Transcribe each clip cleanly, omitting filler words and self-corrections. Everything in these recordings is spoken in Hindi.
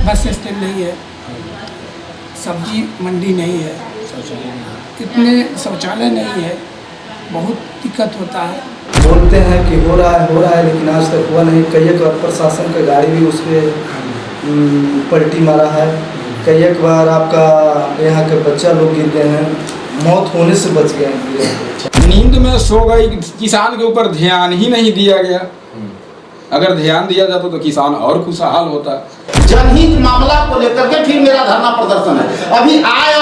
बस स्टैंड नहीं है, सब्जी मंडी नहीं है, इतने शौचालय नहीं है, बहुत दिक्कत होता है। बोलते हैं कि हो रहा है लेकिन आज तक हुआ नहीं। कई एक बार प्रशासन का गाड़ी भी उस पर पलटी मारा है। कई एक बार आपका यहाँ के बच्चा लोग गिर गए हैं, मौत होने से बच गए हैं। नींद में सो गई, किसान के ऊपर ध्यान ही नहीं दिया गया। अगर ध्यान दिया जाता तो किसान और खुशहाल होता। जनहित मामला को लेकर के फिर मेरा धरना प्रदर्शन है। अभी आय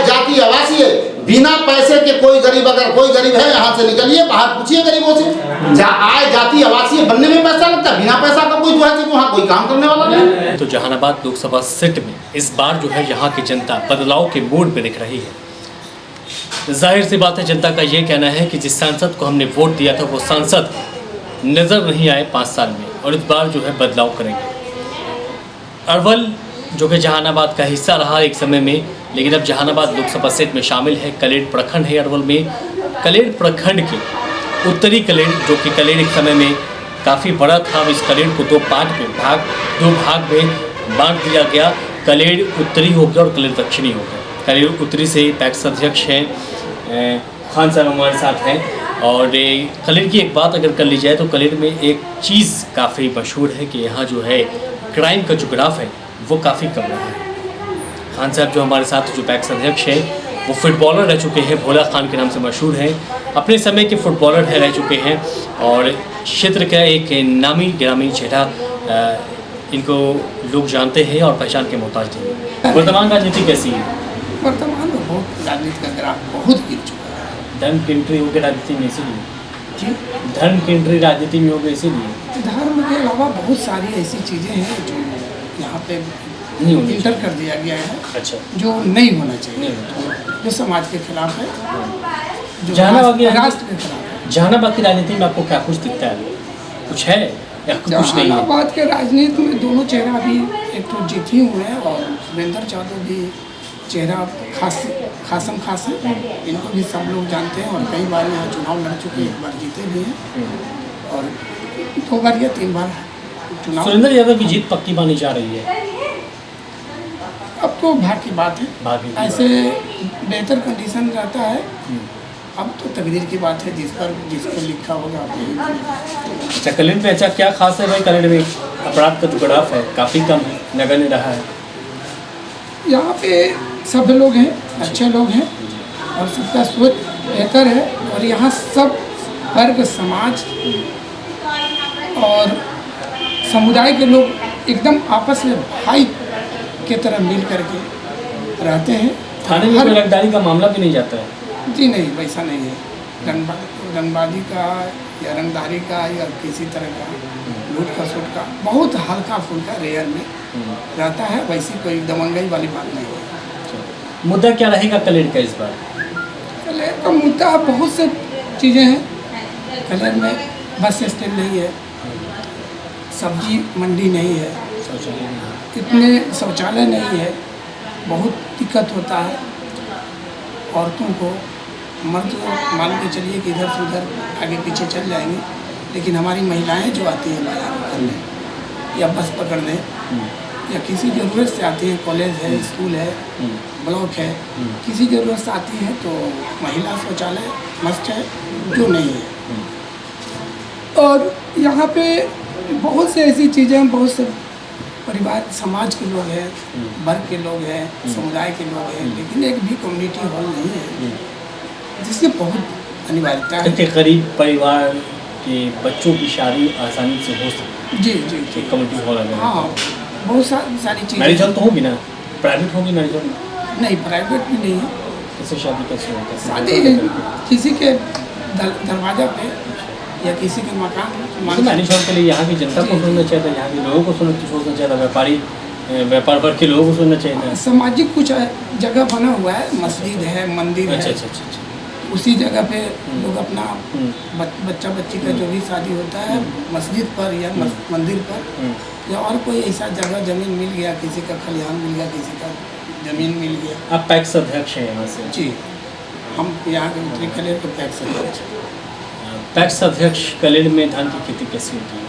जाति आवासीय बिना पैसे के कोई गरीब, अगर कोई गरीब है यहाँ से निकलिए, बाहर पूछिए गरीबों से। आय जाति आवासीय बनने में पैसा लगता है, बिना पैसा का कोई जो है वहाँ कोई काम करने वाला नहीं। तो जहानाबाद लोकसभा सीट में इस बार जो है यहाँ की जनता बदलाव के मूड पे दिख रही है। जाहिर सी बात है, जनता का ये कहना है कि जिस सांसद को हमने वोट दिया था वो सांसद नज़र नहीं आए 5 साल में, और इस बार जो है बदलाव करेंगे। अरवल जो कि जहानाबाद का हिस्सा रहा एक समय में, लेकिन अब जहानाबाद लोकसभा सीट में शामिल है। कलेड़ प्रखंड है अरवल में। कलेड़ प्रखंड के उत्तरी कलेड़, जो कि कलेड़ एक समय में काफ़ी बड़ा था, अब इस कलेड़ को दो भाग में बांट दिया गया। कलेड़ उत्तरी हो गया और कलेड़ दक्षिणी हो गया। कलेड़ उत्तरी से पैक्स अध्यक्ष हैं खान साहब हमारे साथ हैं। और कलेड़ की एक बात अगर कर ली जाए तो कलेड़ में एक चीज़ काफ़ी मशहूर है कि यहाँ जो है क्राइम का जो ग्राफ है वो काफ़ी कम रहा है। खान साहब जो हमारे साथ जो पैक्स अध्यक्ष हैं वो फुटबॉलर रह चुके हैं, भोला खान के नाम से मशहूर हैं। अपने समय के फुटबॉलर रह चुके हैं और क्षेत्र का एक नामी ग्रामीण चेहरा इनको लोग जानते हैं और पहचान के मोहताज हैं। वर्तमान राजनीति कैसी है? वर्तमान में बहुत राजनीति का ग्राफ बहुत गिर चुका है। धर्म की एंट्री हो गई राजनीति में, इसीलिए जी धर्म की एंट्री राजनीति में हो गई, इसीलिए धर्म के अलावा बहुत सारी ऐसी चीज़ें हैं जो यहाँ पे नहीं होनी इंटर कर दिया गया है। अच्छा, जो नहीं होना चाहिए, नहीं जो समाज के खिलाफ है, जो जहानाबाद की राष्ट्र के खिलाफ है। जहानाबाद की राजनीति में आपको क्या कुछ दिखता है? कुछ है या कुछ नहीं है? जहानाबाद के राजनीति में दोनों चेहरा भी एक तो जीत ही हुए हैं और सुरेंद्र यादव भी चेहरा खासम खास है। इनको भी सब लोग जानते हैं और कई बार यहाँ चुनाव लड़ चुके हैं, एक बार जीते भी हैं और 2 बार या 3 बार चुनाव। सुरेंद्र यादव की जीत पक्की मानी जा रही है। अब तो भाग्य की बात है, ऐसे बेहतर कंडीशन रहता है। अब तो तकदीर की बात है, जिसको लिखा होगा। अच्छा, कलेड़ में अच्छा क्या खास है भाई? कलेड़ में अपराध का जो ग्राफ है काफ़ी कम है, नगण्य रहा है। यहाँ पे सब लोग हैं, अच्छे लोग हैं और सबका सोच बेहतर है। और यहाँ सब वर्ग, समाज और समुदाय के लोग एकदम आपस में भाई की तरह मिल करके रहते हैं। थाने में कोई रंगदारी का मामला भी नहीं जाता है? जी नहीं, वैसा नहीं है। रंगबाजी का या रंगदारी का या किसी तरह का लूट खसोट का बहुत हल्का फुल्का रेयर में रहता है। वैसी कोई दमंगाई वाली बात नहीं है। मुद्दा क्या रहेगा कलेड़ का इस बार? कलेड़ का मुद्दा बहुत से चीज़ें हैं। कलेड़ में बस स्टैंड नहीं है, सब्जी मंडी नहीं है, इतने शौचालय नहीं है, बहुत दिक्कत होता है औरतों को। मर्द तो मान के चलिए कि इधर से उधर आगे पीछे चल जाएंगे, लेकिन हमारी महिलाएं जो आती हैं बाजार करने या बस पकड़ने या किसी ज़रूरत से आती हैं, कॉलेज है, स्कूल है, ब्लॉक है, किसी ज़रूरत से आती है तो महिला शौचालय मस्ट है, जो नहीं है। और यहाँ पे बहुत से ऐसी चीज़ें, बहुत से परिवार, समाज के लोग हैं, वर्ग के लोग हैं, समुदाय के लोग हैं, लेकिन एक भी कम्युनिटी हॉल नहीं है, जिससे बहुत अनिवार्यता है कि गरीब परिवार के बच्चों की शादी आसानी से हो सके। जी जी जी, कम्युनिटी हॉल है। हाँ, बहुत सारी चीज़ें। मैरिज हॉल तो होगी ना? प्राइवेट होगी मैरिज हॉल? नहीं, प्राइवेट भी नहीं है। कैसे शादी कैसे होता है? शादी किसी के दरवाजा पे या किसी के मकान। मैरिज हॉल के लिए यहाँ की जनता को सुनना चाहिए था, यहाँ के लोगों को सोचना चाहिए था, व्यापार वर्ग के लोगों को सुनना चाहिए था। सामाजिक कुछ जगह बना हुआ है, मस्जिद है, मंदिर है। अच्छा। उसी जगह पे लोग अपना बच्चा बच्ची का जो भी शादी होता है मस्जिद पर या मंदिर पर या और कोई ऐसा जगह जमीन मिल गया, किसी का खलिहान मिल गया, किसी का जमीन मिल गया। आप पैक्स अध्यक्ष हैं यहाँ से? जी, हम यहाँ के उत्तरी कलेड़ के पैक्स अध्यक्ष। पैक्स अध्यक्ष कलेड़ में धान की खेती कैसी होती है?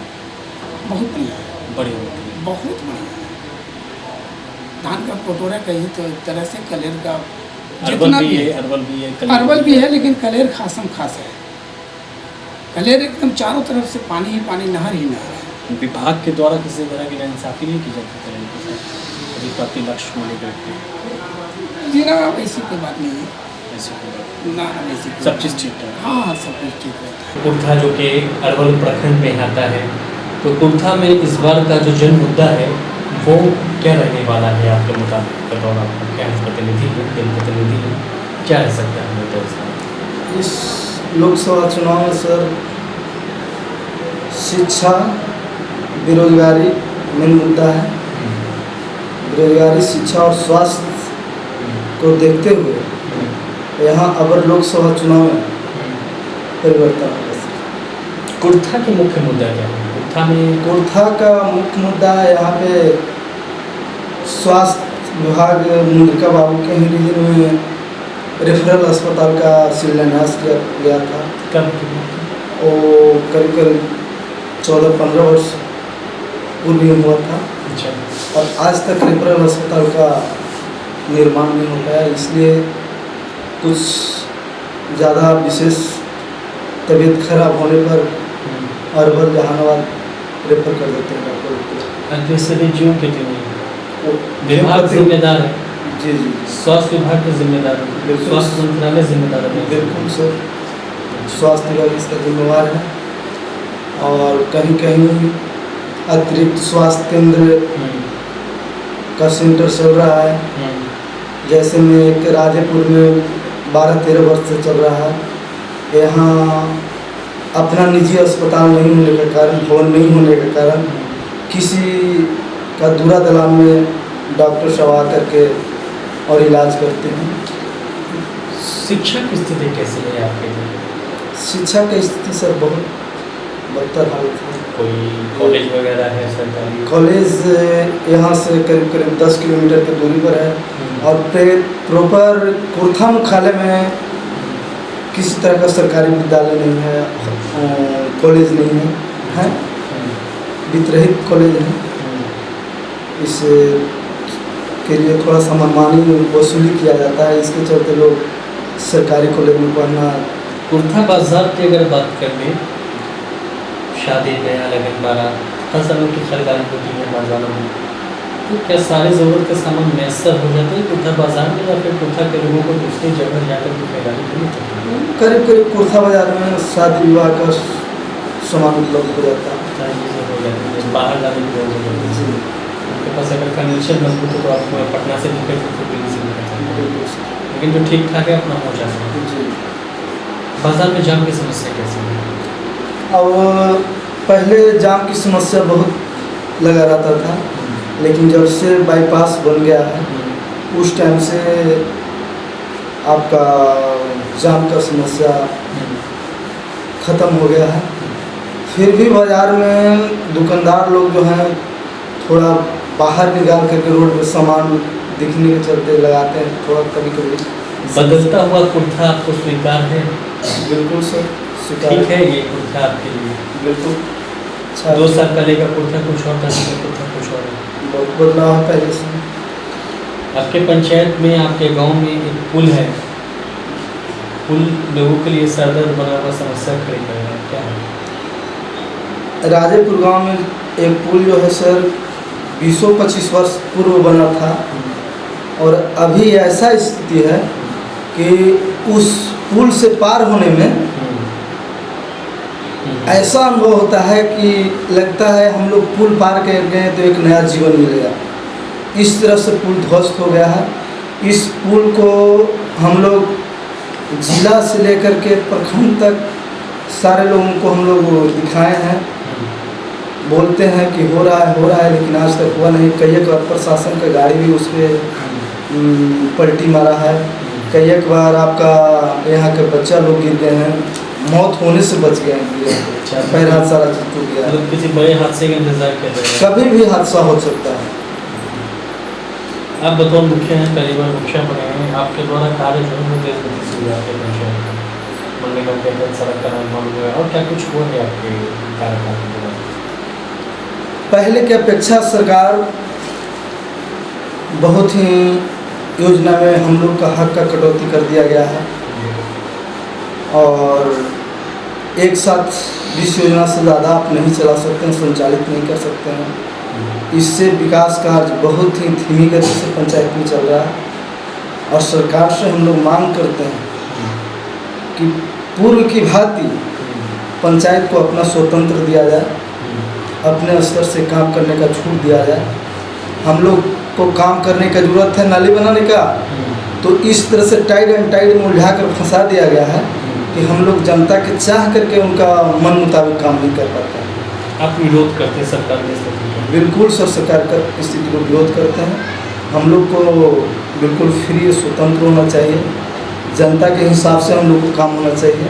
बहुत बढ़िया है, बड़ी होती है। बहुत बढ़िया है। धान का कटोरा कहीं तो एक तरह से कलेर का अरवल जितना भी भी है, है, अरवल भी है, अरवल भी है, लेकिन कलेर खासम खास है। कलेर एकदम चारों तरफ से पानी ही पानी, नहर ही नहर है। विभाग के द्वारा किसी तरह की नाइंसाफी नहीं की जाती कलेर के साथ, कभी प्राप्ति लक्ष्य को लेकर जी ना, ऐसी कोई बात नहीं है, ऐसी कोई बात ना ऐसी कोई सब बात चीज़ नहीं। ठीक ठाक। हाँ हाँ, सब कुछ ठीक रहता है। कुर्था जो कि अरवल प्रखंड में आता है, तो कुर्था में इस बार का जो जन मुद्दा है वो क्या रहने वाला है आपके मुताबिक? बताओ, आपका क्या प्रतिनिधि है, जनप्रतिनिधि है, क्या रह सकता है मुद्दा इसका? इस लोकसभा चुनाव में सर शिक्षा, बेरोजगारी मेन मुद्दा है। बेरोजगारी, शिक्षा और स्वास्थ्य को देखते हुए यहाँ अगर लोकसभा चुनाव में परिवर्तन होगा सर। कुर्था के मुख्य मुद्दा क्या है? कुर्था में कुर्था का मुख्य मुद्दा यहाँ पे स्वास्थ्य विभाग मुंद्रिका बाबू के ही रीजन में रेफरल अस्पताल का शिलान्यास किया गया था। कब वो करीब करीब 14-15 वर्ष पूर्व ही हुआ था अच्छा, और आज तक रेफरल अस्पताल का निर्माण नहीं हो पाया। इसलिए कुछ ज़्यादा विशेष तबीयत खराब होने पर अरवल जहानाबाद रेफर कर देते हैं डॉक्टर को। अंत्येष्टियों के लिए वो विभाग जिम्मेदार है, जी जी स्वास्थ्य विभाग के जिम्मेदार है, बिल्कुल। स्वास्थ्य मंत्रालय जिम्मेदार है। बिल्कुल सर, स्वास्थ्य विभाग इसका जिम्मेवार है और कहीं कहीं अतिरिक्त स्वास्थ्य केंद्र का सेंटर चल रहा है। जैसे में एक राजेपुर में 12-13 वर्ष से चल रहा है। यहाँ अपना निजी अस्पताल नहीं होने के कारण, भवन नहीं होने के कारण किसी का दूरा दलान में डॉक्टर सब आ करके और इलाज करते हैं। शिक्षा की स्थिति कैसी है आपके लिए? शिक्षा की स्थिति सर बहुत बदतर हालत है। कोई कॉलेज वगैरह है सरकारी? कॉलेज यहाँ से करीब करीब 10 किलोमीटर की दूरी पर है और प्रॉपर कुर्था मुख्यालय में किसी तरह का सरकारी विद्यालय नहीं है, कॉलेज नहीं है, वित्तरहित कॉलेज है। इस के लिए थोड़ा सा मनमानी वसूली किया जाता है, इसके चलते लोग सरकारी कॉलेज में पढ़ना। कुर्था बाजार की अगर बात कर लें, शादी ब्याह लगन बारात हर समय की खरीदारी होती है बाजारों में, तो क्या सारे ज़रूरत का सामान मैसर हो जाता है कुर्था बाजार में, या फिर कुर्था के लोगों को दूसरी जगह जाकर के खरीदारी करनी पड़ती है? करीब करीब कुर्था बाजार में शादी विवाह का सामान उपलब्ध हो जाता है। सारी चीज़ें हो जाती है, बाहर जाने की जरूरत नहीं होती है। उनके पास अगर फाइनेंशियल मजबूत हो तो आप पटना से निकल सकते, दिल्ली से निकल सकते, लेकिन जो ठीक ठाक है अपना पहुँचा सकते हैं। बाजार में जाम की समस्या कैसी है? अब पहले जाम की समस्या बहुत लगा रहता था, लेकिन जब से बाईपास बन गया है उस टाइम से आपका जाम का समस्या ख़त्म हो गया है। फिर भी बाज़ार में दुकानदार लोग जो हैं थोड़ा बाहर निकाल करके रोड पर सामान दिखने के चलते लगाते हैं, थोड़ा कभी कभी। बदलता हुआ कुर्था आपको स्वीकार है? बिल्कुल सर, ठीक है ये कुर्था आपके लिए? बिल्कुल। 2 साल पहले का कुर्था कुछ और था, अभी का कुर्था कुछ और है। बहुत बदलाव है पहले से। आपके पंचायत में, आपके गांव में एक पुल है, पुल लोगों के लिए सरदर्द बना हुआ समस्या खड़ी कर रहा है, क्या है? राजेपुर गांव में एक पुल जो है सर 20-25 वर्ष पूर्व बना था और अभी ऐसा स्थिति है कि उस पुल से पार होने में ऐसा अनुभव होता है कि लगता है हम लोग पुल पार कर गए तो एक नया जीवन मिलेगा। इस तरह से पुल ध्वस्त हो गया है। इस पुल को हम लोग जिला से लेकर के प्रखंड तक सारे लोगों को हम लोग दिखाए हैं, बोलते हैं कि हो रहा है, लेकिन आज तक हुआ नहीं। कई एक बार प्रशासन का गाड़ी भी उस पर पलटी मारा है। कई एक बार आपका यहाँ के बच्चा लोग गिर गए हैं, मौत होने से बच गए हैं, पैर हाथ सारा टूट गया। मतलब किसी बड़े हादसे का इंतजार कर रहे हैं? कभी भी हादसा हो सकता है। आप बतौर मुखिया हैं, पहली बार मुखिया बने हैं, आपके द्वारा कार्य जो है वो देश गति से हुआ आपके पंचायत में, मनरेगा के तहत सड़क का निर्माण हुआ है, और क्या कुछ हुआ है आपके कार्यकाल में? पहले की अपेक्षा सरकार बहुत ही योजना में हम लोग का हक का कटौती कर दिया गया है और एक साथ 20 योजना से ज़्यादा आप नहीं चला सकते हैं, संचालित नहीं कर सकते हैं। इससे विकास कार्य बहुत ही धीमी गति से पंचायत में चल रहा है और सरकार से हम लोग मांग करते हैं कि पूर्व की भांति पंचायत को अपना स्वतंत्र दिया जाए, अपने स्तर से काम करने का छूट दिया जाए। हम लोग को काम करने का जरूरत है नाली बनाने का, तो इस तरह से टाइट एंड टाइट में उलझा कर फंसा दिया गया है कि हम लोग जनता के चाह करके उनका मन मुताबिक काम नहीं कर पाते हैं। आप विरोध करते हैं सरकार के स्थिति को? बिल्कुल सर, सरकार का स्थिति को विरोध करते हैं। हम लोग को बिल्कुल फ्री स्वतंत्र होना चाहिए, जनता के हिसाब से हम लोग को काम होना चाहिए।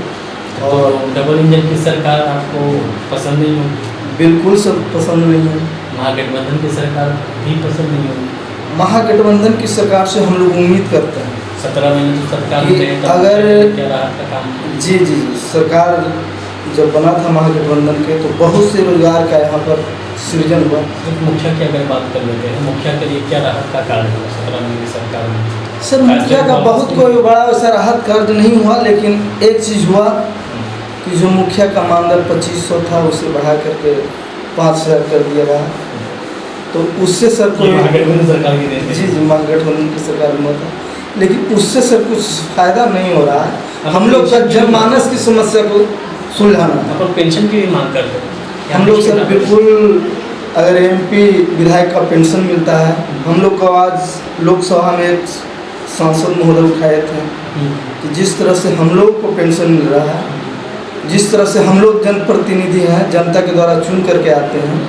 और डबल इंजन की सरकार आपको पसंद नहीं होगी? बिल्कुल सर पसंद नहीं है। महागठबंधन की सरकार भी पसंद नहीं होगी? महागठबंधन की सरकार से हम लोग उम्मीद करते हैं 17 महीने तो सरकार कि में अगर- क्या राहत का काम? जी जी जी, सरकार जब बना था महागठबंधन के तो बहुत से रोजगार का यहाँ पर सृजन हुआ। एक मुखिया की अगर बात कर लेते हैं, मुखिया के लिए क्या राहत का कार्य हुआ 17 महीने सरकार में? सर मुखिया का बहुत कोई बड़ा वैसा राहत कार्य नहीं हुआ, लेकिन एक चीज़ हुआ कि जो मुखिया का मानदंड 2500 था उसे बढ़ा करके 5000 कर दिया गया, तो उससे सर ये कोई महागठबंधन सरकार की देन है। जी जी महागठबंधन की सरकार में था, लेकिन उससे सर कुछ फायदा नहीं हो रहा है। हम लोग का जनमानस की समस्या को सुलझाना है। अपन पेंशन की भी मांग करते हैं। हम लोग सर बिल्कुल, अगर एमपी विधायक का पेंशन मिलता है, हम लोग को आज लोकसभा में एक सांसद महोदय उठाए थे कि जिस तरह से हम लोग को पेंशन मिल रहा है, जिस तरह से हम लोग जनप्रतिनिधि हैं, जनता के द्वारा चुन करके आते हैं,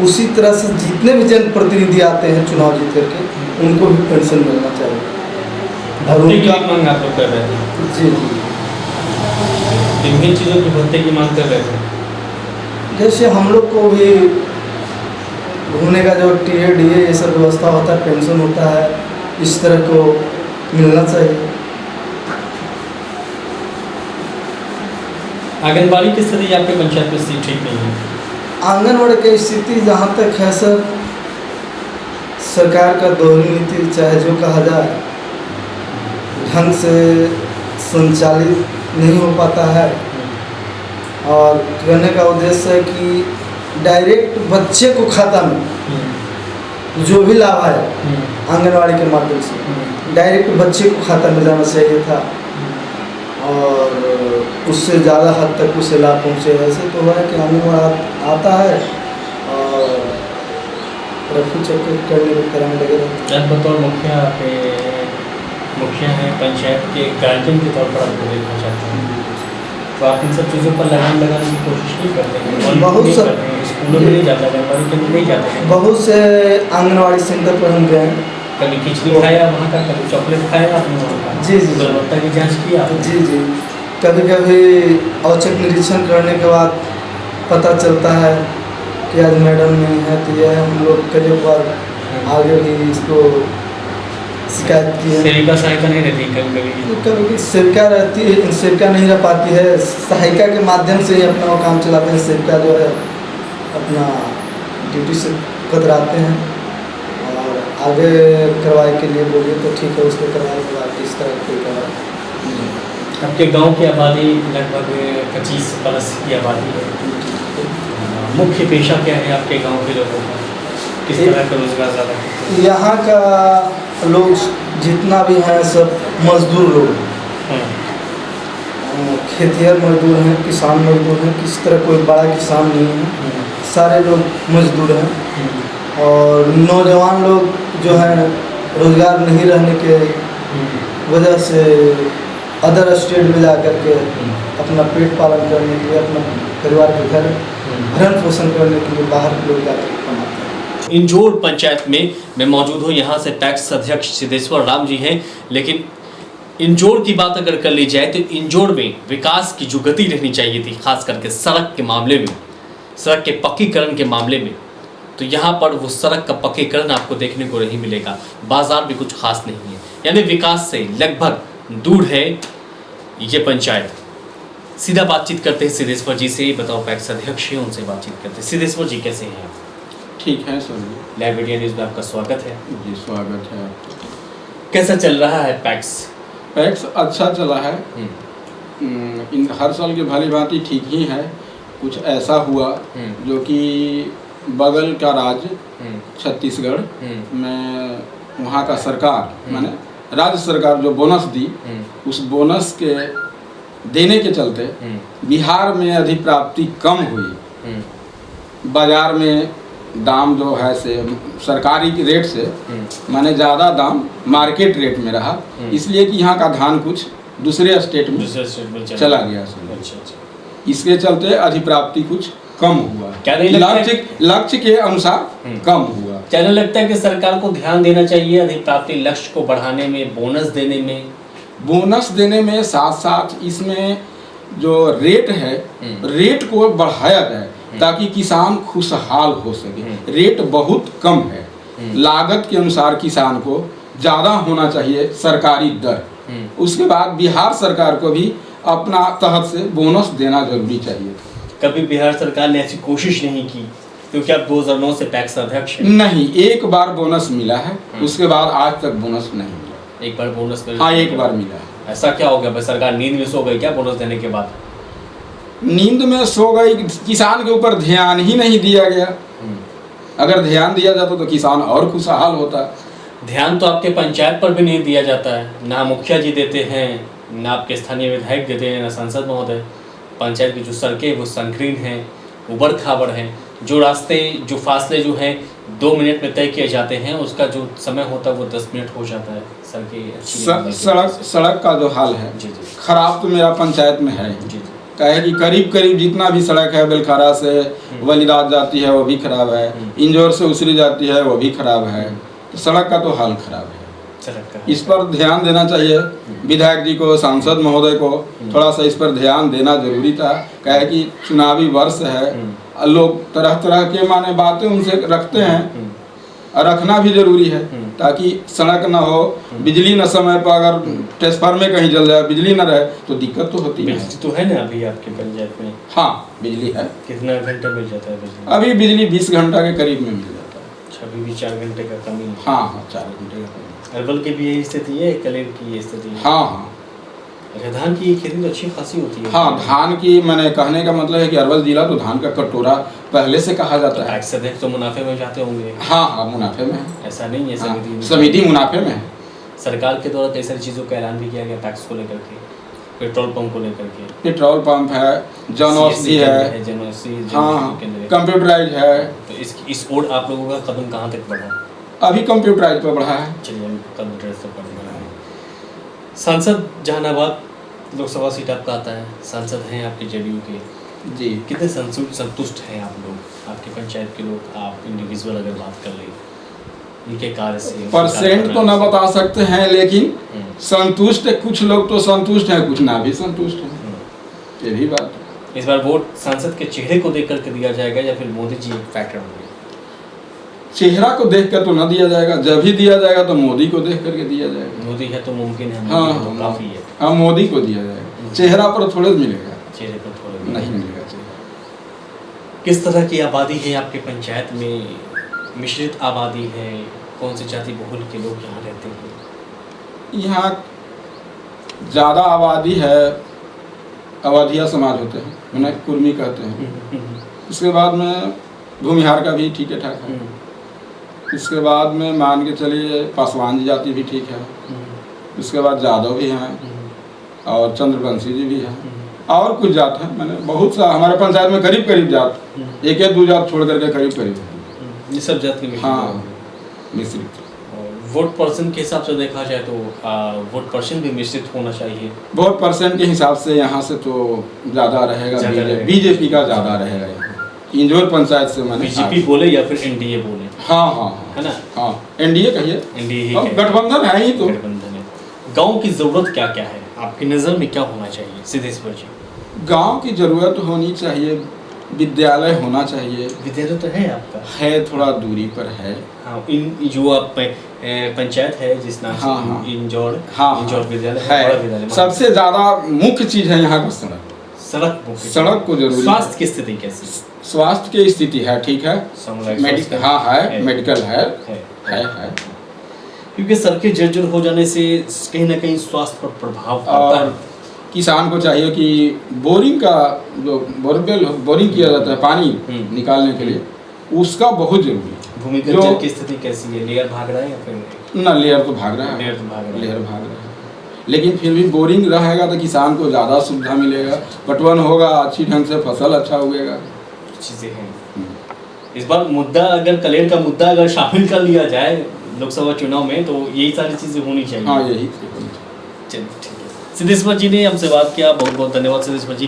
उसी तरह से जितने भी जनप्रतिनिधि आते हैं चुनाव जीत करके, उनको भी पेंशन मिलना चाहिए। और भत्ते की उनका भी मांग आप लोग कर रहे थे? जी जी, किन चीज़ों की भत्ते की मांग कर रहे थे? जैसे हम लोग को भी घूमने का जो टीए डीए ये सब व्यवस्था होता है, पेंशन होता है, इस तरह को मिलना चाहिए। आंगनबाड़ी की स्थिति आपके पंचायत में स्थिति ठीक नहीं है? आंगनबाड़ी की स्थिति जहाँ तक है सर, सरकार का दोहरी नीति चाहे जो कहा जाए, ढंग से संचालित नहीं हो पाता है और कहने का उद्देश्य है कि डायरेक्ट बच्चे को खाता में जो भी लाभ है आंगनबाड़ी के माध्यम से डायरेक्ट बच्चे को खाता में जाना चाहिए था और उससे ज़्यादा हद तक उसे लाभ पहुँचे। ऐसे तो है कि आंगनबाड़ी आता है और रफू चक्कर करने को कराने लगे रहते हैं। जब बतौर मुखिया हैं पंचायत के गार्जियन के तौर पर आपको देखना चाहते हैं, तो आप इन सब चीज़ों पर लगाम लगाने की कोशिश नहीं करते हैं? बहुत नहीं सब- करते हैं, स्कूलों में नहीं जाता, आंगनबाड़ी केंद्र नहीं जाते हैं, बहुत से आंगनबाड़ी सेंटर पर हम गए हैं। कभी खिचड़ी खाया वहाँ का, कभी चॉकलेट खाया आपने वहाँ का? जी, जी। गुणवत्ता की जाँच किया? जी जी, कभी कभी औचक निरीक्षण करने के बाद पता चलता है कि आज मैडम नहीं है, तो यह हम लोग कई बार आगे भी इसको शिकायत की है। सेविका सहायता नहीं रहती कभी कभी? कभी कभी सेविका रहती है, सेविका नहीं रह पाती है, सहायिका के माध्यम से ही अपना वो काम चलाते हैं। सेविका जो है अपना ड्यूटी से कतराते हैं और आगे करवाए के लिए बोलिए तो ठीक है, उसको करवाए के बाद किस तरह कोई करवाए। आपके गांव की आबादी लगभग 25 प्लस की आबादी है। मुख्य पेशा क्या है आपके गांव के लोगों का? किस तरह का रोजगार ज़्यादा करते हैं? यहाँ का लोग जितना भी हैं सब मजदूर लोग हैं। खेतिहर मजदूर हैं, किसान मजदूर हैं, किसी तरह कोई बड़ा किसान नहीं है, सारे लोग मजदूर हैं। और नौजवान लोग जो हैं रोज़गार नहीं रहने के वजह से अदर स्टेट में जा कर के अपना पेट पालन करने के लिए, अपना परिवार के घर भरण पोषण करने के लिए बाहर के लोग जाकर कमाते हैं। इंजोर पंचायत में मैं मौजूद हूँ। यहाँ से पैक्स अध्यक्ष सिद्धेश्वर राम जी हैं। लेकिन इंजोर की बात अगर कर ली जाए तो इंजोर में विकास की जो गति रहनी चाहिए थी, खास करके सड़क के मामले में, सड़क के पक्कीकरण के मामले में, तो यहाँ पर वो सड़क का पक्कीकरण आपको देखने को नहीं मिलेगा। बाजार भी कुछ खास नहीं है, यानी विकास से लगभग दूर है ये पंचायत। सीधा बातचीत करते हैं सिद्धेश्वर जी से। बताओ पैक्स अध्यक्ष हैं, उनसे बातचीत करते हैं। सिद्धेश्वर जी कैसे हैं आप? ठीक है सर जी। लाइव इंडिया न्यूज़ में आपका स्वागत है। जी स्वागत है। कैसा चल रहा है पैक्स? पैक्स अच्छा चला है। इन हर साल की भली भांति ठीक ही है। कुछ ऐसा हुआ जो कि बगल का राज्य छत्तीसगढ़ में वहाँ का सरकार माने राज्य सरकार जो बोनस दी, उस बोनस के देने के चलते बिहार में अधिप्राप्ति कम हुई। बाजार में दाम जो है से सरकारी रेट से माने ज़्यादा दाम मार्केट रेट में रहा, इसलिए कि यहाँ का धान कुछ दूसरे स्टेट में चला गया। इसके चलते अधिप्राप्ति कुछ कम हुआ। क्या नहीं लगता लक्ष्य के अनुसार कम हुआ। क्या नहीं लगता है कि सरकार को ध्यान देना चाहिए अधिप्राप्ति लक्ष्य को बढ़ाने में, बोनस देने में? बोनस देने में साथ साथ इसमें जो रेट है, रेट को बढ़ाया जाए ताकि किसान खुशहाल हो सके। रेट बहुत कम है, लागत के अनुसार किसान को ज़्यादा होना चाहिए सरकारी दर। उसके बाद बिहार सरकार को भी अपना तहत से बोनस देना जरूरी चाहिए। कभी बिहार सरकार ने ऐसी कोशिश नहीं की? क्योंकि आप 2009 से पैक्स अध्यक्ष हैं। नहीं, एक बार बोनस मिला है, उसके बाद आज तक बोनस नहीं मिला। एक बार बोनस मिला? हाँ, एक बार मिला है। ऐसा क्या हो गया भाई, सरकार नींद में सो गई क्या बोनस देने के बाद? नींद में सो गई, किसान के ऊपर ध्यान ही नहीं दिया गया। अगर ध्यान दिया जाता तो किसान और खुशहाल होता। ध्यान तो आपके पंचायत पर भी नहीं दिया जाता है, ना मुखिया जी देते हैं, ना आपके स्थानीय विधायक देते हैं, ना सांसद महोदय। पंचायत की जो सड़कें वो संकीर्ण हैं, उबड़ खाबड़ हैं। जो रास्ते, जो फासले जो हैं 2 मिनट में तय किए जाते हैं, उसका जो समय होता है वो 10 मिनट हो जाता है। सड़क का जो हाल है जी जी खराब तो मेरा पंचायत में है। जी जी कहे कि करीब करीब जितना भी सड़क है, बेलखारा से वलीराज जाती है वो भी खराब है, इंजौर से उसरी जाती है वो भी खराब है। तो सड़क का तो हाल खराब है। इस पर ध्यान देना चाहिए विधायक जी को, सांसद महोदय को। थोड़ा सा इस पर ध्यान देना जरूरी था। कहे कि चुनावी वर्ष है, लोग तरह तरह के माने बातें उनसे रखते हैं और रखना भी जरूरी है ताकि सड़क ना हो, बिजली न समय पर अगर ट्रांसफार्मर कहीं जल जाए, बिजली न रहे तो दिक्कत तो होती है। बिजली तो है ना अभी आपके पंचायत में? हाँ, बिजली है। कितना घंटा मिल जाता है बिजली? अभी बिजली 20 घंटा के करीब में मिल जाता है। अच्छा, अभी भी 4 घंटे का कमी है? हाँ हाँ, 4 घंटे का कमी। अरवल की भी यही स्थिति है, कलेर की ये स्थिति है? हाँ हाँ। अच्छा, धान की खेती तो अच्छी खासी होती है। हाँ, धान की मैंने कहने का मतलब है कि अरवल जिला तो धान का कटोरा पहले से कहा जाता है। पैक्स अध्यक्ष तो मुनाफे में जाते होंगे? हाँ हाँ, मुनाफे में है। ऐसा नहीं है? हाँ, समिति मुनाफे में है। सरकार के द्वारा कई सारी चीज़ों का ऐलान भी किया गया पैक्स को लेकर के, पेट्रोल पंप को लेकर के। पेट्रोल पंप है, जन औषधि है, हाँ, कंप्यूटराइज है। तो इस ओर आप लोगों का कदम कहाँ तक बढ़ा? अभी कंप्यूटराइज पर बढ़ा है। चलिए, हम कंप्यूटराइज तक बढ़ा है। सांसद जहानाबाद लोकसभा सीट आपका आता है, सांसद हैं आपके जेडीयू के जी। कितने संतुष्ट हैं आप लोग, आपके पंचायत के लोग, आप इंडिविजुअल अगर बात कर लें इनके कार्य से? परसेंट तो ना बता सकते हैं, लेकिन संतुष्ट कुछ लोग तो संतुष्ट हैं, कुछ ना भी संतुष्ट हैं। ये भी बात है। इस बार वोट सांसद के चेहरे को देख करके दिया जाएगा या फिर मोदी जी एक फैक्टर होंगे? चेहरा को देख कर तो ना दिया जाएगा, जब भी दिया जाएगा तो मोदी को देख करके दिया जाएगा। मोदी है तो मुमकिन है, हाँ तो काफ़ी है। हाँ, मोदी को दिया जाएगा। चेहरा पर थोड़े मिलेगा, चेहरे पर थोड़े नहीं मिलेगा चेहरा। किस तरह की आबादी है आपके पंचायत में? मिश्रित आबादी है? कौन सी जाति बहुल के लोग यहाँ रहते हैं? यहाँ ज़्यादा आबादी है, अवधिया समाज होते हैं, उन्हें कुर्मी कहते हैं। उसके बाद में भूमिहार का भी ठीक ठाक है। उसके बाद में मान के चलिए पासवान जाति भी ठीक है। उसके बाद यादव भी हैं और चंद्रवंशी जी भी हैं और कुछ जात हैं। मैंने बहुत सा हमारे पंचायत में करीब करीब जात, एक या 2 जात छोड़ करके करीब करीब ये सब जाति में? हाँ, मिश्रित। वोट परसेंट के हिसाब से देखा जाए तो वोट परसेंट भी मिश्रित होना चाहिए। वोट परसेंट के हिसाब से यहाँ से तो ज़्यादा रहेगा, बीजेपी का ज़्यादा रहेगा यहाँ इंजौर पंचायत से। मैंने बीजेपी बोले या फिर एनडीए बोले? हाँ हाँ, है ना? हाँ, एनडीए कहिए, एनडीए गठबंधन है ही। तो गठबंधन है। गाँव की ज़रूरत क्या क्या है आपकी नज़र में, क्या होना चाहिए सिद्धेश्वर जी? गांव की ज़रूरत होनी चाहिए, विद्यालय होना चाहिए। विद्यालय तो है आपका? है, थोड़ा दूरी पर है। हाँ, इन जो आप पंचायत है जिस नाम हाँ, हाँ, इंजौर, हाँ, इंजौर विद्यालय है। बड़ा विद्यालय। सबसे ज़्यादा मुख्य चीज़ है यहाँ का सड़क। सड़क को जरूरी है। स्वास्थ्य की स्थिति कैसी है? स्वास्थ्य की स्थिति है ठीक है, हाँ है, मेडिकल है। क्योंकि सड़कें जर्जर हो जाने से कहीं ना कहीं स्वास्थ्य पर प्रभाव पड़ता है। और किसान को चाहिए कि बोरिंग का जो बोरिंग किया जाता है पानी निकालने के लिए, उसका बहुत जरूरी है। भूमिगत जल की स्थिति कैसी है? लेयर भाग रहा है या फिर ना? लेयर तो भाग रहा है, लेयर भाग रहा है, लेकिन फिर भी बोरिंग रहेगा तो किसान को ज़्यादा सुविधा मिलेगा, पटवन होगा, अच्छी ढंग से फसल अच्छा उगेगा। चीज़ें हैं। इस बार मुद्दा अगर कलेर का मुद्दा अगर शामिल कर लिया जाए लोकसभा चुनाव में तो यही सारी चीज़ें होनी चाहिए। हाँ यही। चलिए ठीक है। सिद्धेश्वर जी ने हमसे बात किया, बहुत बहुत धन्यवाद सिद्धेश्वर जी।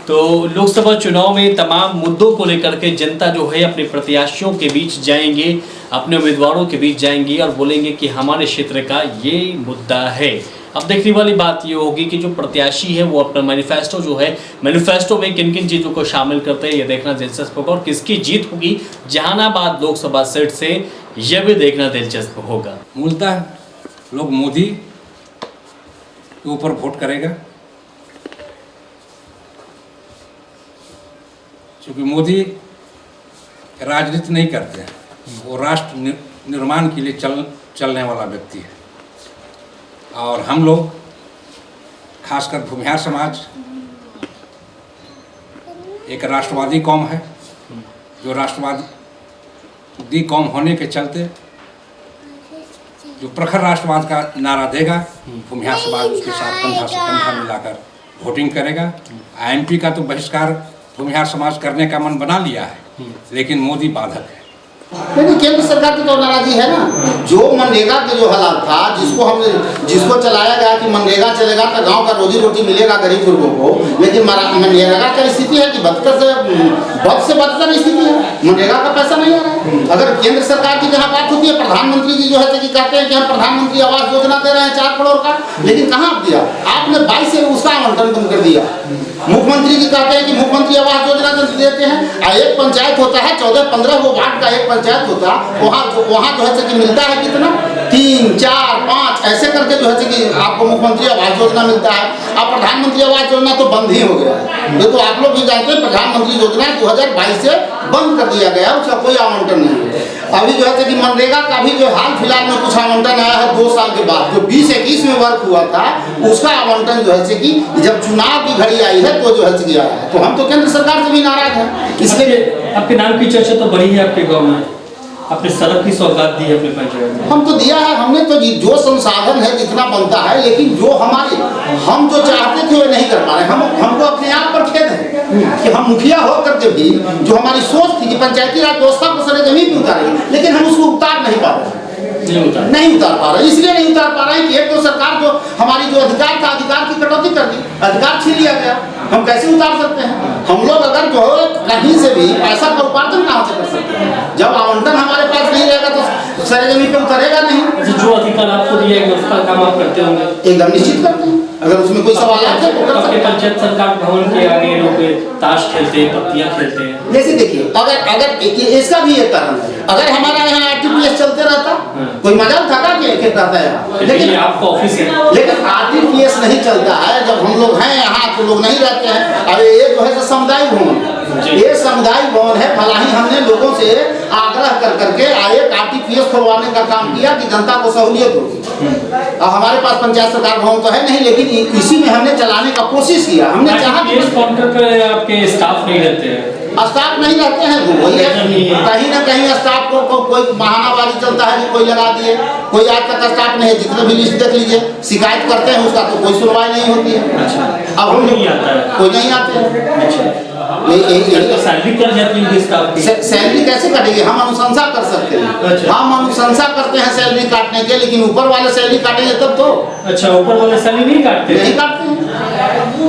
तो लोकसभा चुनाव में तमाम मुद्दों को लेकर के जनता जो है अपने प्रत्याशियों के बीच जाएंगे, अपने उम्मीदवारों के बीच जाएंगे और बोलेंगे कि हमारे क्षेत्र का ये मुद्दा है। अब देखने वाली बात ये होगी कि जो प्रत्याशी है वो अपना मैनिफेस्टो जो है, मैनिफेस्टो में किन किन चीज़ों को शामिल करते हैं ये देखना दिलचस्प होगा, और किसकी जीत होगी जहानाबाद लोकसभा सीट से यह भी देखना दिलचस्प होगा। मूलतः लोग मोदी के ऊपर वोट करेगा, क्योंकि मोदी राजनीति नहीं करते हैं, वो राष्ट्र निर्माण के लिए चलने वाला व्यक्ति है। और हम लोग खासकर भूमिहार समाज एक राष्ट्रवादी कौम है, जो राष्ट्रवादी कौम होने के चलते जो प्रखर राष्ट्रवाद का नारा देगा, भूमिहार समाज उसके साथ कंधा से कंधा मिलाकर वोटिंग करेगा। आईएमपी का तो बहिष्कार भूमिहार समाज करने का मन बना लिया है, लेकिन मोदी बाधक है। नहीं, केंद्र सरकार की तो नाराजगी है ना। जो मनरेगा के जो हालात था, जिसको चलाया गया कि मनरेगा चलेगा तो गांव का रोजी रोटी मिलेगा गरीब लोगों को, लेकिन मनरेगा की स्थिति है कि बद से बदतर स्थिति है, मनरेगा का पैसा नहीं आ रहा है। अगर केंद्र सरकार की जहाँ बात होती है, प्रधानमंत्री जी जो है कि कहते हैं कि हम प्रधानमंत्री आवास योजना दे रहे हैं 4 करोड़ का, लेकिन कहाँ दिया आपने? 22 से उसका आवंटन कम कर दिया। मुख्यमंत्री जी कहते हैं कि मुख्यमंत्री आवास योजना देते हैं, एक पंचायत होता है 14-15 वो वार्ड का एक पंचायत होता, वहाँ जो है कि मिलता है कितना 3, 4, 5 ऐसे करके जो है कि आपको मुख्यमंत्री आवास योजना मिलता है। अब प्रधानमंत्री आवास योजना तो बंद ही हो गया है, ये तो आप लोग भी जानते हैं। प्रधानमंत्री योजना 2022 से बंद कर दिया गया, उसका कोई आवंटन नहीं है। अभी जो है कि मनरेगा का भी जो हाल फिलहाल में कुछ आवंटन आया है 2 साल के बाद, जो 20-21 में वर्क हुआ था उसका आवंटन जो है कि जब चुनाव की घड़ी आई है तो जो है कि आया है। तो हम तो केंद्र सरकार से भी नाराज हैं। इसलिए आपके नाम की चर्चा तो बड़ी है आपके गाँव में, अपने सड़क की सौगात दी है अपने पंचायत में। हम तो दिया है, हमने तो जो संसाधन है जितना बनता है, लेकिन जो हम जो चाहते थे वो नहीं कर पा रहे। हमको अपने आप पर खेद है कि हम मुखिया हो करके भी जो हमारी सोच थी कि पंचायती राज व्यवस्था को सरे जमीन पे उतारेंगे, लेकिन हम उसको उतार नहीं पा रहे, नहीं उतार पा रहे। इसलिए नहीं उतार पा रहे कि एक तो सरकार जो हमारी जो अधिकार था, अधिकार की कटौती कर दी, अधिकार छीन लिया गया, हम कैसे उतार सकते हैं? हम लोग अगर जो है कहीं से भी पैसा का उपार्जन कहाँ से कर सकते हैं? जब आवंटन हमारे पास नहीं रहेगा तो सरे जमीन पे उतरेगा नहीं। जो अधिकार आपको दिया गया उसका काम आप करते होंगे? एकदम निश्चित करते हैं, अगर उसमें कोई सवाल है तो कर सकते हैं। पंचायत सरकार भवन के आगे लोग ताश खेलते हैं, पत्तियां खेलते हैं। जैसे देखिए, अगर इसका भी एक कारण है, अगर हमारा यहाँ आरटीपीएस चलते रहता, कोई मजा उठाता कि एक रहता है, लेकिन आपका ऑफिस है, लेकिन आरटीपीएस नहीं चलता है। जब हम लोग हैं यहाँ तो लोग नहीं रहते हैं। अब ये जो है सामुदायिक भवन, ये सामुदायिक भवन है, भलाई हमने लोगों से आग्रह कर करके एक आरटीपीएस खुलवाने का काम किया कि जनता को सहूलियत होगी। अब हमारे पास पंचायत सरकार भवन तो है नहीं, लेकिन इसी में हमने चलाने का कोशिश किया। हमने चाहा काउंटर पे आपके स्टाफ नहीं रहते हैं, स्टाफ नहीं रहते हैं, तो वही कहीं ना कहीं स्टाफ को कोई बहानाबाजी चलता है कि कोई लगा दिए, कोई आज तक स्टाफ नहीं है। जितने भी लिस्ट देख लीजिए, शिकायत करते हैं उसका तो कोई सुनवाई नहीं होती है। अब हम नहीं आता है, कोई नहीं आते हैं। सैलरी कट जाती है स्टाफ की। सैलरी कैसे कटेगी? हम अनुशंसा कर सकते हैं, हम अनुशंसा करते हैं सैलरी काटने के, लेकिन ऊपर वाले सैलरी काटेंगे तब तो। अच्छा, ऊपर वाले सैलरी नहीं काटते? नहीं काटते हैं,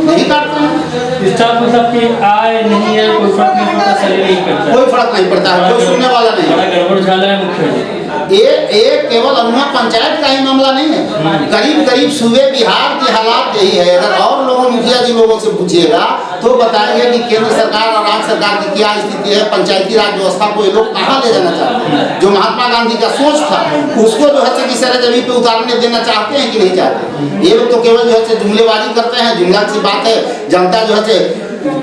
नहीं काटते हैं। स्टाफ मतलब कि आय नहीं है, कोई फर्क नहीं पड़ता, सैलरी नहीं करता, कोई फर्क नहीं पड़ता है, कोई सुनने वाला नहीं। बड़ा गड़बड़ झाला है मुख्य। ये केवल अनुमा पंचायत का ही मामला नहीं है, करीब सूबे बिहार की हालात यही है। अगर और लोगों मुखिया जी लोगों से पूछिएगा तो बताएंगे कि केंद्र सरकार और राज्य सरकार की क्या स्थिति है, पंचायती राज व्यवस्था को ये लोग कहाँ ले जाना चाहते हैं। जो महात्मा गांधी का सोच था उसको जो है कि सारे जमीन पे उतारने देना चाहते हैं कि नहीं चाहते। ये लोग तो केवल जो है जुमलेबाजी करते हैं। जुमला सी बात है, जनता जो है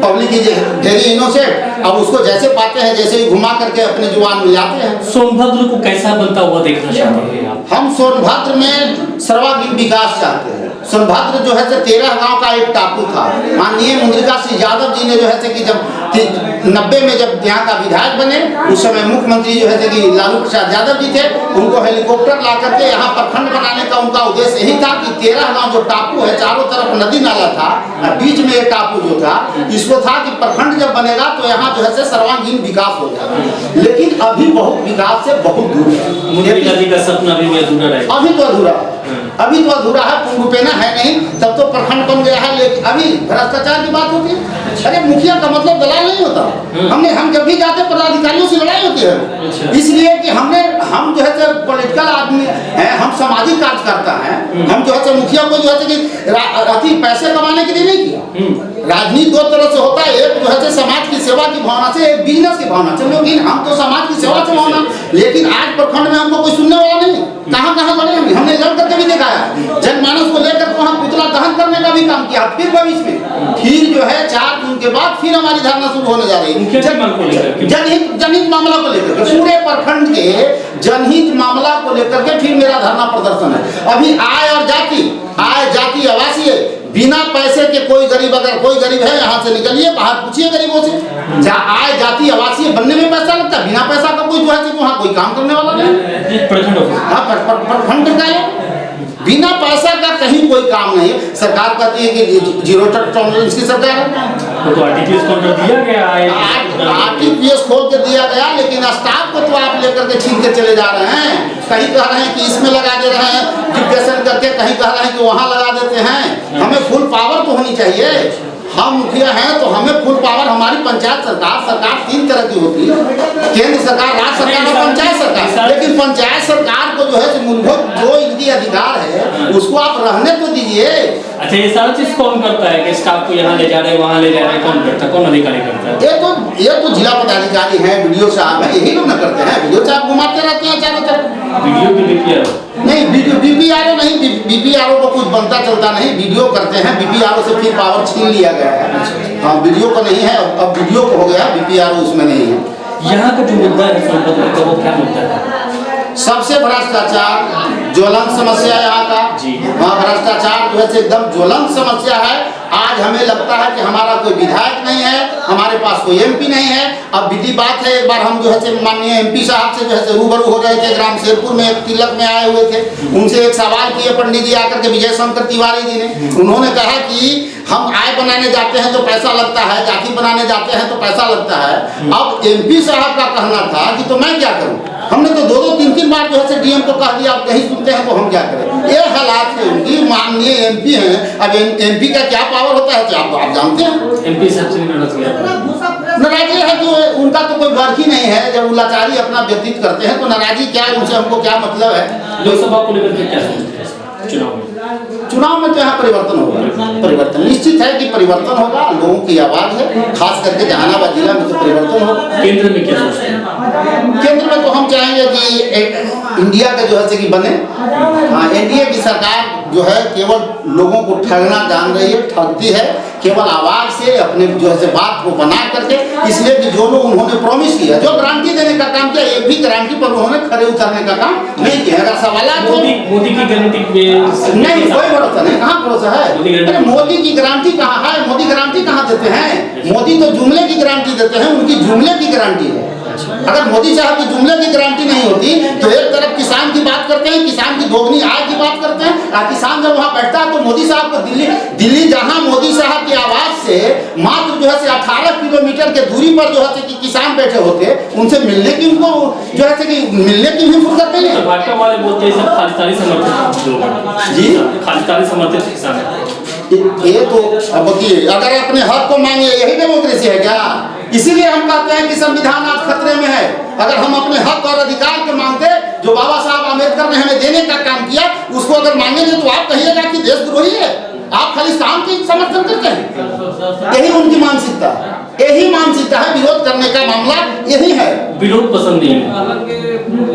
पब्लिक इज वेरी इनोसेंट, अब उसको जैसे पाते हैं जैसे ही घुमा करके अपने जुबान में लाते हैं। सोनभद्र को कैसा बनता हुआ देखना चाहते हैं आप? हम सोनभद्र में सर्वांगीण विकास चाहते हैं। सोनभद्र जो है 13 गांव का एक टापू था। माननीय मुद्रिका सिंह यादव जी ने जो है कि जब 90 में जब यहाँ का विधायक बने, उस समय मुख्यमंत्री जो है कि लालू प्रसाद यादव जी थे, उनको हेलीकॉप्टर ला करके यहाँ प्रखंड बनाने का उनका उद्देश्य यही था कि 13 गांव जो टापू है, चारों तरफ नदी नाला था, बीच में एक टापू जो था, इसको था कि प्रखंड जब बनेगा तो यहाँ जो है सर्वांगीण विकास हो जाएगा। लेकिन अभी बहुत विकास से बहुत दूर है। मुद्रिका जी का सपना अभी भी अधूरा रहेगा। अभी तो अधूरा है, अभी तो अधूरा है, पूर्ण रूपेण है नहीं, तब तो प्रखंड बन गया है। लेकिन अभी भ्रष्टाचार की बात होती है। अरे मुखिया का मतलब दलाल नहीं होता। हम जब भी जाते पदाधिकारियों से लड़ाई होती है, इसलिए कि हम जो है पॉलिटिकल आदमी हैं, हम सामाजिक कार्यकर्ता हैं। हम जो है मुखिया को जो है कि पैसे कमाने के लिए नहीं किया। राजनीति दो तरह से होता है, एक जो है समाज की सेवा की भावना से, एक बिजनेस की भावना से। लेकिन हम तो समाज की सेवा से भावना, लेकिन आज प्रखंड में हमको कोई सुनने वाला नहीं। कहाँ लड़े हमने लड़ करके भी दिखाया, जनमानस को लेकर वहाँ पुतला दहन करने का भी काम किया। फिर भविष्य में फिर जो है 4 जून के बाद फिर हमारी धरना शुरू होने जा रही है जनहित मामला को लेकर। पूरे प्रखंड के जनहित मामला को लेकर के फिर मेरा धरना प्रदर्शन है। अभी आय जाति आवासीय, बिना पैसे के कोई गरीब, अगर कोई गरीब है यहाँ से निकलिए, बाहर पूछिए गरीबों से। आय जाति आवासीय बनने में पैसा लगता है, बिना पैसा का कोई जो है वहाँ कोई काम करने वाला नहीं। प्रखंड का बिना पैसा का कहीं कोई काम नहीं है। सरकार कहती है कि जीरो टॉलरेंस की सरकार है, तो आरटीपीएस खोल कर दिया गया है, आरटीपीएस खोल के दिया गया, लेकिन स्टाफ को तो आप लेकर के छीन के चले जा रहे हैं। कहीं कह रहे हैं कि इसमें लगा दे रहे हैं डिप्रेशन करके, कहीं कह रहे हैं कि वहाँ लगा देते हैं। हमें फुल पावर तो होनी चाहिए। हम मुखिया हैं तो हमें फुल पावर, हमारी पंचायत सरकार 3 तरह की होती है, केंद्र सरकार, राज्य सरकार और पंचायत सरकार। लेकिन पंचायत सरकार को जो है मूलभूत जो इनकी अधिकार है उसको आप रहने तो दीजिए। अच्छा, ये सारा चीज कौन करता है कि स्टाफ को यहाँ ले जा रहे हैं, वहाँ ले जा रहे हैं, कौन करता है, कौन अधिकारी करता है? ये तो जिला पदाधिकारी हैं, वीडियो साहब हैं, यही लोग न करते हैं। वीडियो साहब घुमाते रहते हैं चारों तरफ। वीडियो की बीपीआरओ नहीं, बीपीआरओ नहीं, बीपीआरओ को कुछ बनता चलता नहीं, वीडियो करते हैं। बीपीआरओ से फिर पावर छीन लिया गया है। हाँ, वीडियो को नहीं है, अब वीडियो को हो गया, बीपीआरओ उसमें नहीं है। यहाँ का जो मुद्दा है सोनभद्र का, वो क्या मुद्दा है? सबसे भ्रष्टाचार ज्वलंत समस्या यहाँ का। वहाँ भ्रष्टाचार जो है एकदम ज्वलंत समस्या है। आज हमें लगता है कि हमारा कोई विधायक नहीं है, हमारे पास कोई एमपी नहीं है। अब विधि बात है, एक बार हम जो है माननीय एमपी साहब से जो है रूबरू हो रहे थे, ग्राम शेरपुर में एक तिलक में आए हुए थे। उनसे एक सवाल किए पंडित जी आकर के, विजय शंकर तिवारी जी ने। उन्होंने कहा कि हम आय बनाने जाते हैं तो पैसा लगता है, जाति बनाने जाते हैं तो पैसा लगता है। अब एमपी साहब का कहना था कि तो मैं क्या करूं, हमने तो 2-2, 3-3 बार जो है डीएम को कह दिया, आप नहीं सुनते हैं तो हम क्या करें। ये हालात है उनकी। माननीय एमपी हैं, अब एमपी का क्या पावर होता है आप जानते हैं। एमपी साहब से नाराजी है जो उनका तो कोई वर्क ही नहीं है। जब वो लाचारी अपना व्यतीत करते हैं तो नाराजी क्या है, उनसे हमको क्या मतलब है। लोकसभा को लेकर क्या सोचते हैं चुनाव में तो यहाँ परिवर्तन होगा। परिवर्तन निश्चित है कि परिवर्तन होगा। लोगों की आवाज है, खास करके जहानाबाद जिला में तो परिवर्तन होगा। केंद्र में क्या सोचते हैं? केंद्र में तो हम चाहेंगे कि इंडिया का जो है कि बने। हाँ, एनडीए की सरकार जो है केवल लोगों को ठगना जान रही है, ठगती है केवल आवाज से, अपने जो है बात को बना करके। इसलिए कि जो लोग उन्होंने प्रॉमिस किया, जो गारंटी देने का काम किया, एक भी गारंटी पर उन्होंने खड़े उतरने का काम नहीं किया। अगर सवाल मोदी की गारंटी नहीं, कोई भरोसा नहीं। कहाँ भरोसा है? अरे मोदी की गारंटी कहाँ है? मोदी गारंटी कहाँ देते हैं? मोदी तो जुमले की गारंटी देते हैं, उनकी जुमले की गारंटी है। अगर मोदी साहब की जुमले की गारंटी नहीं होती तो एक तरफ किसान की बात करते हैं, किसान की दोगुनी आय की बात करते हैं, और किसान जब वहाँ बैठता है तो मोदी साहब को दिल्ली जहाँ मोदी साहब की आवाज से मात्र जो है 18 किलोमीटर के दूरी पर जो है कि किसान बैठे होते, उनसे मिलने की उनको जो है कि मिलने की भी फुर्सत नहीं है। भाजपा वाले बोलते हैं सब खालिस्तानी समर्थित जी, खालिस्तानी समर्थित किसान है। ये तो अब बताइए, अगर अपने हक को मांगे, यही डेमोक्रेसी है क्या? इसीलिए हम कहते हैं कि संविधान आज खतरे में है। अगर हम अपने हक और अधिकार के मांगते, जो बाबा साहब आम्बेडकर ने हमें देने का काम किया, उसको अगर मांगेंगे तो आप कहिएगा कि देशद्रोही है, आप खालिस्तान की समर्थन करते हैं। यही उनकी मानसिकता है। यही मानसिकता है, विरोध करने का मामला यही है। विरोध पसंद नहीं है,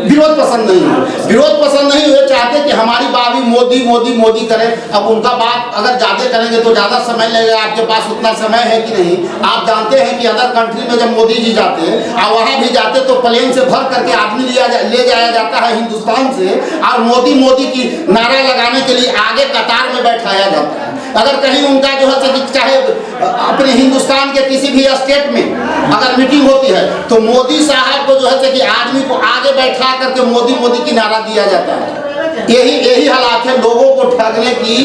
विरोध पसंद नहीं है, विरोध पसंद नहीं हुए, चाहते कि हमारी बात भी मोदी मोदी मोदी करें। अब उनका बात अगर ज़्यादा करेंगे तो ज़्यादा समय लगेगा, आपके पास उतना समय है कि नहीं? आप जानते हैं कि अदर कंट्री में जब मोदी जी जाते हैं और वहाँ भी जाते तो प्लेन से भर करके आदमी ले जाया जाता है हिंदुस्तान से, और मोदी मोदी की नारा लगाने के लिए आगे कतार में बैठाया जाता है। अगर कहीं उनका जो है कि चाहे अपने हिंदुस्तान के किसी भी स्टेट में अगर मीटिंग होती है तो मोदी साहब को जो है कि आदमी को आगे बैठा करके मोदी मोदी की नारा दिया जाता है। यही हालात है लोगों को ठगने की।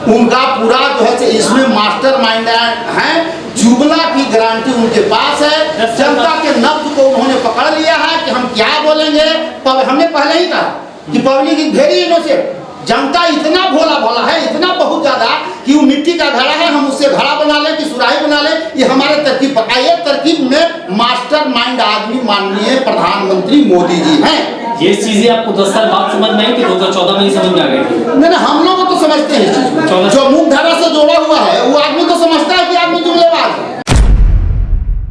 उनका पूरा जो है इसमें मास्टरमाइंड है, जुगला की गारंटी उनके पास है। जनता के नब्ज को उन्होंने पकड़ लिया है कि हम क्या बोलेंगे। हमने पहले ही कहा कि पब्लिक इज वेरी इनोसेंट, जनता इतना भोला भोला है, इतना बहुत ज्यादा कि वो मिट्टी का घड़ा है, हम उससे घड़ा बना लें कि सुराही बना लें, ये हमारे तरकीब पर। ये तरकीब में मास्टरमाइंड आदमी माननीय प्रधानमंत्री मोदी जी हैं। ये चीजें आपको 10 साल बाद समझ में आई कि 2014 में ही समझ में आ गई थी? नहीं, हम लोग तो समझते हैं। जो मुख्य धारा से जोड़ा हुआ है वो